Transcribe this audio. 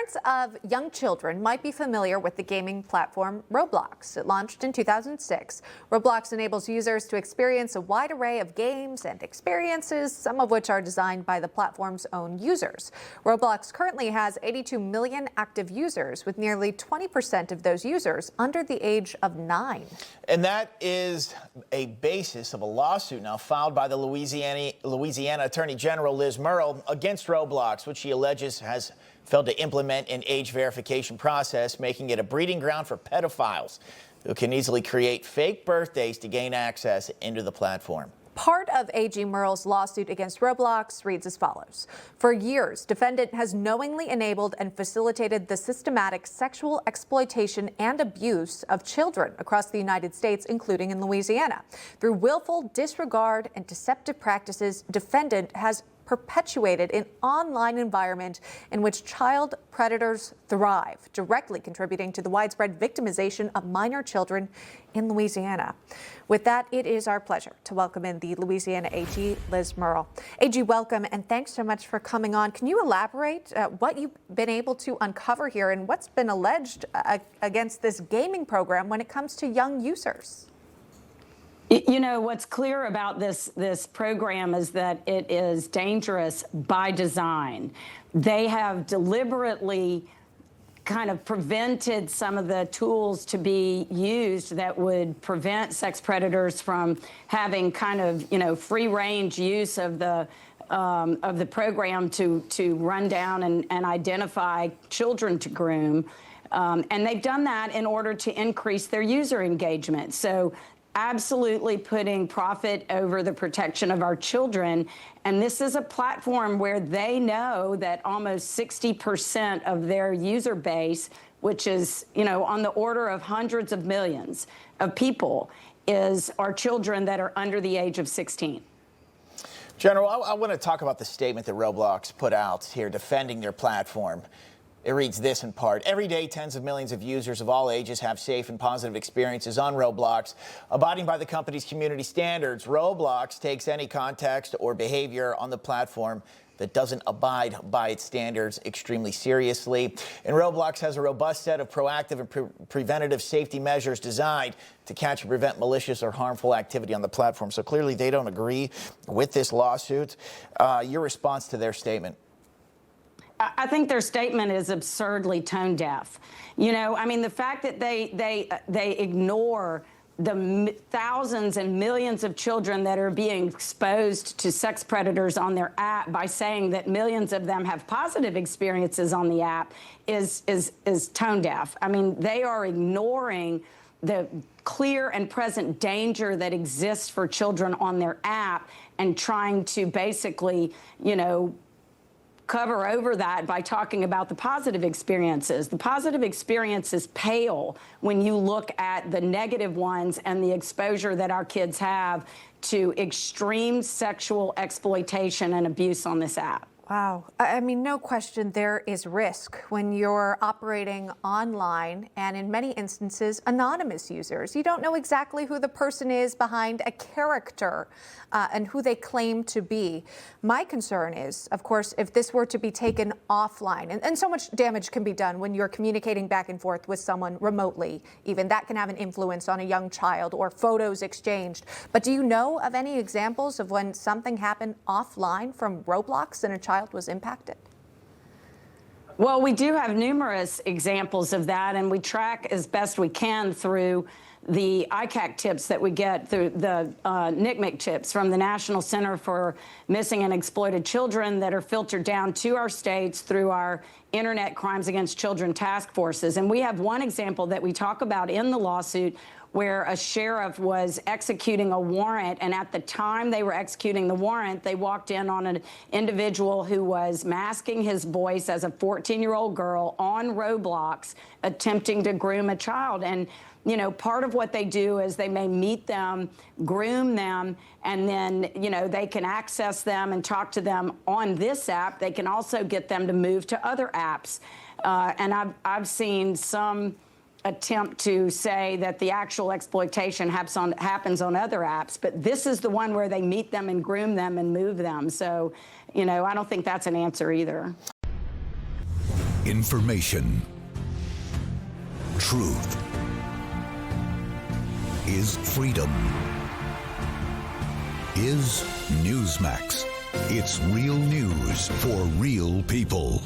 Parents of young children might be familiar with the gaming platform Roblox. It launched in 2006. Roblox enables users to experience a wide array of games and experiences, some of which are designed by the platform's own users. Roblox currently has 82 million active users, with nearly 20% of those users under the age of 9. And that is a basis of a lawsuit now filed by the Louisiana Attorney General Liz Murrill against Roblox, which she alleges has failed to implement an age verification process, making it a breeding ground for pedophiles who can easily create fake birthdays to gain access into the platform. Part of AG Merl's lawsuit against Roblox reads as follows. For years, defendant has knowingly enabled and facilitated the systematic sexual exploitation and abuse of children across the United States, including in Louisiana. Through willful disregard and deceptive practices, defendant has perpetuated an online environment in which child predators thrive, directly contributing to the widespread victimization of minor children in Louisiana. With that, it is our pleasure to welcome in the Louisiana AG Liz Murrill. AG, welcome, and thanks so much for coming on. Can you elaborate what you've been able to uncover here and what's been alleged against this gaming program when it comes to young users? You know, what's clear about this program is that it is dangerous by design. They have deliberately kind of prevented some of the tools to be used that would prevent sex predators from having kind of, you know, free range use of the program to run down and identify children to groom. And they've done that in order to increase their user engagement. So absolutely putting profit over the protection of our children. And this is a platform where they know that almost 60% of their user base, which is, you know, on the order of hundreds of millions of people, are children that are under the age of 16. General, I want to talk about the statement that Roblox put out here defending their platform. It reads this in part: every day, tens of millions of users of all ages have safe and positive experiences on Roblox. Abiding by the company's community standards, Roblox takes any context or behavior on the platform that doesn't abide by its standards extremely seriously. And Roblox has a robust set of proactive and preventative safety measures designed to catch and prevent malicious or harmful activity on the platform. So clearly they don't agree with this lawsuit. Your response to their statement? I think their statement is absurdly tone deaf. You know, I mean, the fact that they ignore the thousands and millions of children that are being exposed to sex predators on their app by saying that millions of them have positive experiences on the app is tone deaf. I mean, they are ignoring the clear and present danger that exists for children on their app and trying to basically, you know, cover over that by talking about the positive experiences. The positive experiences pale when you look at the negative ones and the exposure that our kids have to extreme sexual exploitation and abuse on this app. Wow. I mean, no question there is risk when you're operating online and in many instances, anonymous users. You don't know exactly who the person is behind a character and who they claim to be. My concern is, of course, if this were to be taken offline, and so much damage can be done when you're communicating back and forth with someone remotely. Even that can have an influence on a young child, or photos exchanged. But do you know of any examples of when something happened offline from Roblox and a child was impacted? Well, we do have numerous examples of that, and we track as best we can through the ICAC tips that we get through the NCMEC tips from the National Center for Missing and Exploited Children that are filtered down to our states through our Internet Crimes Against Children task forces. And we have one example that we talk about in the lawsuit where a sheriff was executing a warrant, and at the time they were executing the warrant, they walked in on an individual who was masking his voice as a 14-year-old girl on Roblox, attempting to groom a child. And you know, part of what they do is they may meet them, groom them, and then, you know, they can access them and talk to them on this app. They can also get them to move to other apps. And I've seen some attempt to say that the actual exploitation happens on other apps, but this is the one where they meet them and groom them and move them. So, you know, I don't think that's an answer either. Information. Truth is freedom. Is Newsmax. It's real news for real people.